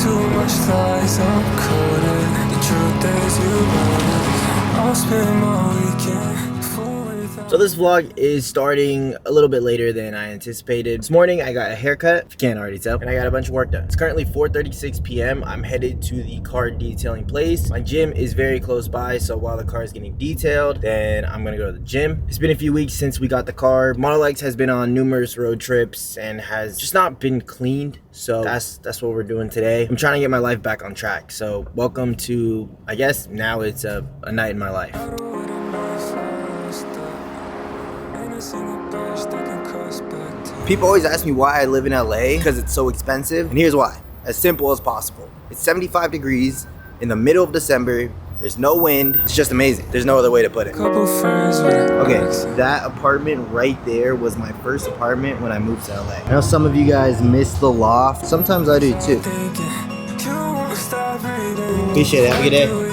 too much lies, I'm coded. The truth is you wrote it. I'll spend my weekend full without. So this vlog is starting a little bit later than I anticipated. This morning I got a haircut, if you can't already tell, and I got a bunch of work done. It's currently 4:36 p.m. I'm headed to the car detailing place. My gym is very close by, so while the car is getting detailed, then I'm gonna go to the gym. It's been a few weeks since we got the car. Model X has been on numerous road trips and has just not been cleaned. So that's what we're doing today. I'm trying to get my life back on track. So welcome to, I guess now it's a night in my life. People always ask me why I live in LA, because it's so expensive, and here's why. As simple as possible. It's 75 degrees in the middle of December. There's no wind. It's just amazing. There's no other way to put it. Okay, that apartment right there was my first apartment when I moved to LA. I know some of you guys miss the loft. Sometimes I do too. Appreciate it. Have a good day.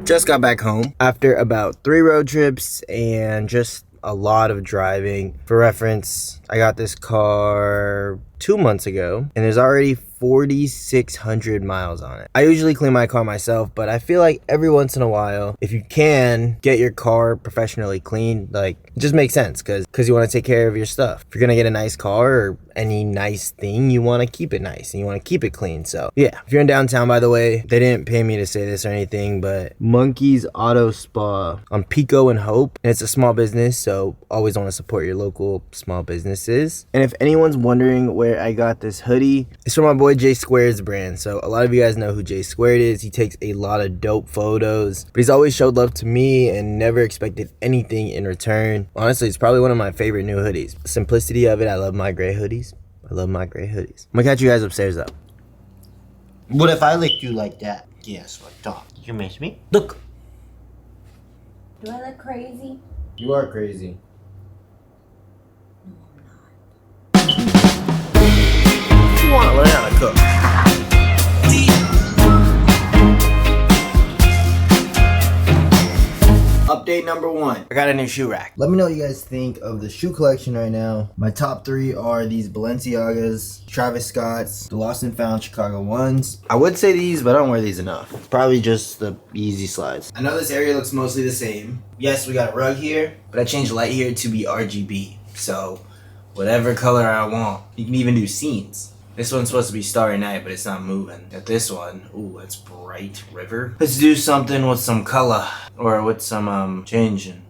Just got back home after about 3 road trips and just a lot of driving. For reference, I got this car 2 months ago and there's already 4,600 miles on it. I usually clean my car myself, but I feel like every once in a while, if you can get your car professionally cleaned, like, it just makes sense because you want to take care of your stuff. If you're gonna get a nice car or any nice thing, you want to keep it nice and you want to keep it clean. So yeah, if you're in downtown, by the way, they didn't pay me to say this or anything, but Monkey's Auto Spa on Pico and Hope, and it's a small business, so always want to support your local small businesses. And if anyone's wondering where I got this hoodie, it's from my boy J Squared's brand. So a lot of you guys know who J Squared is. He takes a lot of dope photos, but he's always showed love to me and never expected anything in return. Honestly, it's probably one of my favorite new hoodies. The simplicity of it. I love my gray hoodies. I love my gray hoodies. I'm gonna catch you guys upstairs though. What if I licked you like that? Yes, like that. Did you miss me? Look. Do I look crazy? You are crazy. You want to learn how to cook. Update number 1. I got a new shoe rack. Let me know what you guys think of the shoe collection right now. My top 3 are these Balenciagas, Travis Scott's, the Lost and Found Chicago ones. I would say these, but I don't wear these enough. Probably just the easy slides. I know this area looks mostly the same. Yes, we got a rug here, but I changed the light here to be RGB. So whatever color I want. You can even do scenes. This one's supposed to be Starry Night, but it's not moving. Got this one, ooh, it's Bright River. Let's do something with some color, or with some changing.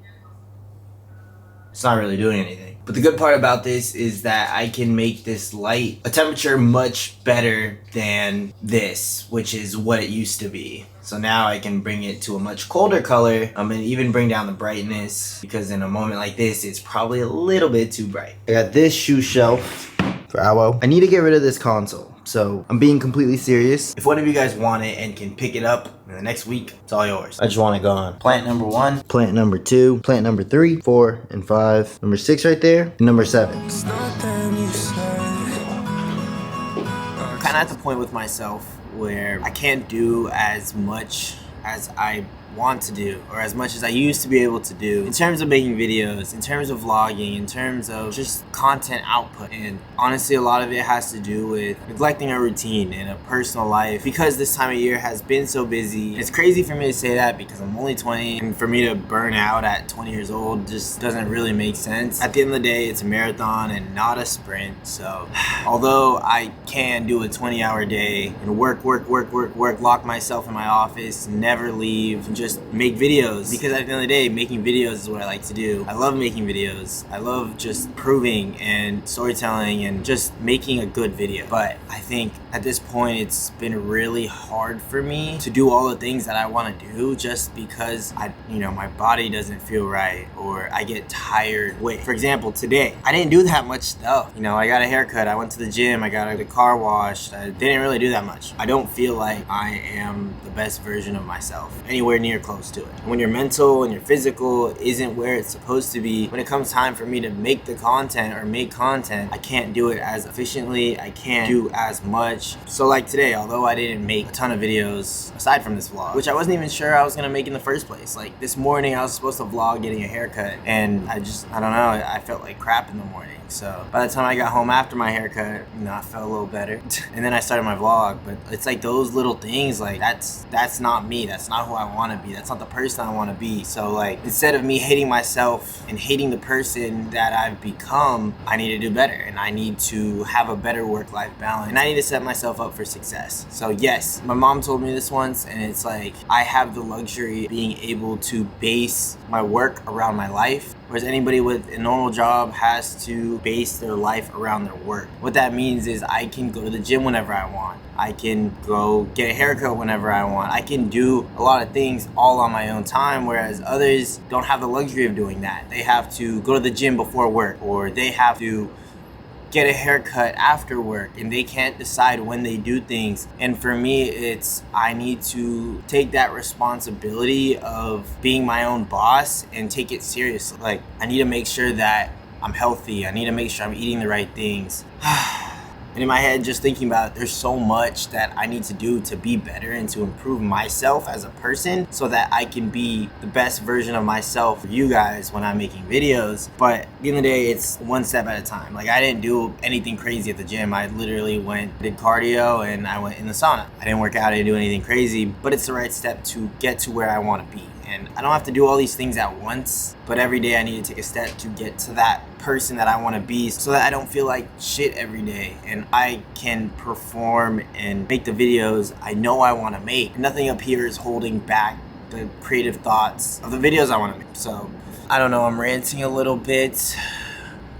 It's not really doing anything. But the good part about this is that I can make this light a temperature much better than this, which is what it used to be. So now I can bring it to a much colder color, and even bring down the brightness, because in a moment like this, it's probably a little bit too bright. I got this shoe shelf for Awo. I need to get rid of this console, so I'm being completely serious. If one of you guys want it and can pick it up in the next week, it's all yours. I just want it gone. Plant number 1, plant number 2, plant number 3, 4, and 5, number 6 right there, and number 7. Kind of at the point with myself where I can't do as much as I want to do, or as much as I used to be able to do, in terms of making videos, in terms of vlogging, in terms of just content output. And honestly, a lot of it has to do with neglecting a routine and a personal life, because this time of year has been so busy. It's crazy for me to say that because I'm only 20, and for me to burn out at 20 years old just doesn't really make sense. At the end of the day, it's a marathon and not a sprint. So although I can do a 20-hour day and work, lock myself in my office, never leave, and just make videos, because at the end of the day, making videos is what I like to do. I love making videos. I love just proving and storytelling and just making a good video. But I think at this point, it's been really hard for me to do all the things that I want to do, just because my body doesn't feel right, or I get tired. Wait, for example, today I didn't do that much stuff. I got a haircut, I went to the gym, I got the car washed. I didn't really do that much. I don't feel like I am the best version of myself, anywhere near close to it. When your mental and your physical isn't where it's supposed to be, when it comes time for me to make the content or make content, I can't do it as efficiently. I can't do as much. So like today, although I didn't make a ton of videos aside from this vlog, which I wasn't even sure I was gonna make in the first place. Like this morning I was supposed to vlog getting a haircut, and I don't know, I felt like crap in the morning. So by the time I got home after my haircut, I felt a little better. And then I started my vlog. But it's like those little things, like that's not me. That's not who I want to be. That's not the person I want to be. So like, instead of me hating myself and hating the person that I've become, I need to do better, and I need to have a better work-life balance, and I need to set myself up for success. So yes, my mom told me this once, and it's like, I have the luxury of being able to base my work around my life, whereas anybody with a normal job has to base their life around their work. What that means is I can go to the gym whenever I want. I can go get a haircut whenever I want. I can do a lot of things all on my own time, whereas others don't have the luxury of doing that. They have to go to the gym before work, or they have to get a haircut after work, and they can't decide when they do things. And for me, it's, I need to take that responsibility of being my own boss and take it seriously. Like, I need to make sure that I'm healthy. I need to make sure I'm eating the right things. And in my head, just thinking about it, there's so much that I need to do to be better and to improve myself as a person, so that I can be the best version of myself for you guys when I'm making videos. But at the end of the day, it's one step at a time. Like, I didn't do anything crazy at the gym. I literally did cardio, and I went in the sauna. I didn't work out, I didn't do anything crazy, but it's the right step to get to where I want to be. And I don't have to do all these things at once, but every day I need to take a step to get to that person that I want to be, so that I don't feel like shit every day, and I can perform and make the videos I know I want to make. Nothing up here is holding back the creative thoughts of the videos I want to make. So I don't know, I'm ranting a little bit.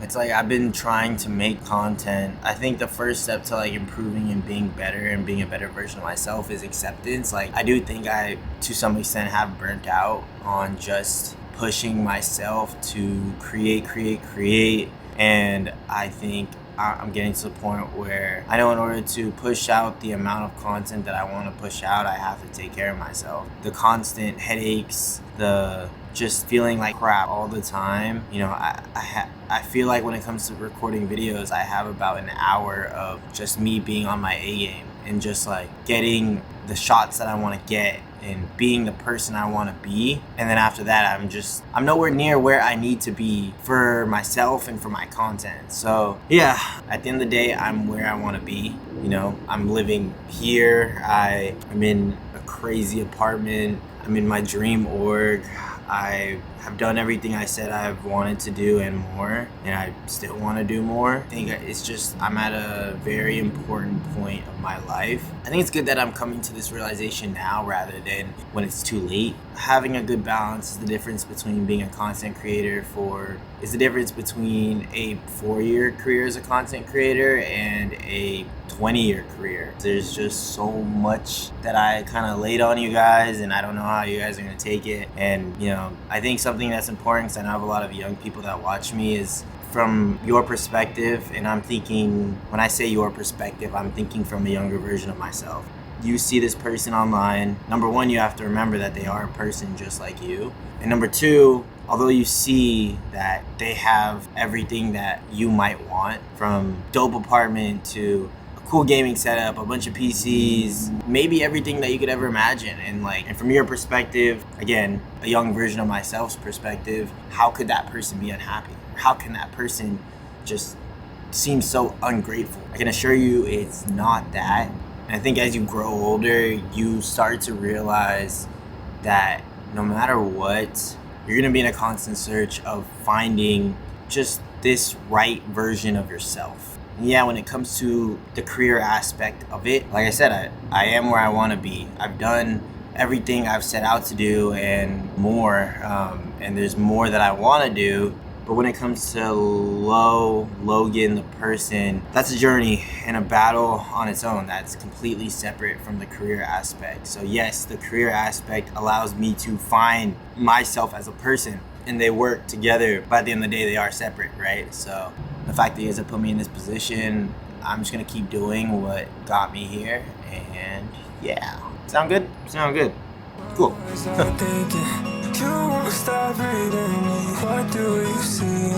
It's like, I've been trying to make content. I think the first step to like improving and being better and being a better version of myself is acceptance. Like, I do think I, to some extent, have burnt out on just pushing myself to create. And I think I'm getting to the point where I know in order to push out the amount of content that I want to push out, I have to take care of myself. The constant headaches, the just feeling like crap all the time. I feel like when it comes to recording videos, I have about an hour of just me being on my A game and just like getting the shots that I want to get and being the person I want to be. And then after that, I'm nowhere near where I need to be for myself and for my content. So yeah, at the end of the day, I'm where I want to be. I'm living here. I'm in a crazy apartment. I'm in my dream org. I have done everything I said I've wanted to do and more, and I still want to do more. I think it's just, I'm at a very important point of my life. I think it's good that I'm coming to this realization now rather than when it's too late. Having a good balance is the difference between being a content creator is the difference between a 4-year career as a content creator and a 20-year career. There's just so much that I kind of laid on you guys, and I don't know how you guys are going to take it. And I think something that's important, because I know I have a lot of young people that watch me, is from your perspective. And I'm thinking, when I say your perspective, I'm thinking from a younger version of myself. You see this person online. Number one, you have to remember that they are a person just like you. And number two, although you see that they have everything that you might want, from dope apartment to a cool gaming setup, a bunch of PCs, maybe everything that you could ever imagine. And from your perspective, again, a young version of myself's perspective, how could that person be unhappy? How can that person just seem so ungrateful? I can assure you it's not that. And I think as you grow older, you start to realize that no matter what, you're going to be in a constant search of finding just this right version of yourself. And yeah, when it comes to the career aspect of it, like I said, I am where I want to be. I've done everything I've set out to do and more, and there's more that I want to do. But when it comes to Logan, the person, that's a journey and a battle on its own that's completely separate from the career aspect. So yes, the career aspect allows me to find myself as a person, and they work together, but at the end of the day, they are separate, right? So the fact that you guys have put me in this position, I'm just gonna keep doing what got me here, and yeah. Sound good? Sound good. Cool. You won't stop reading me. What do you see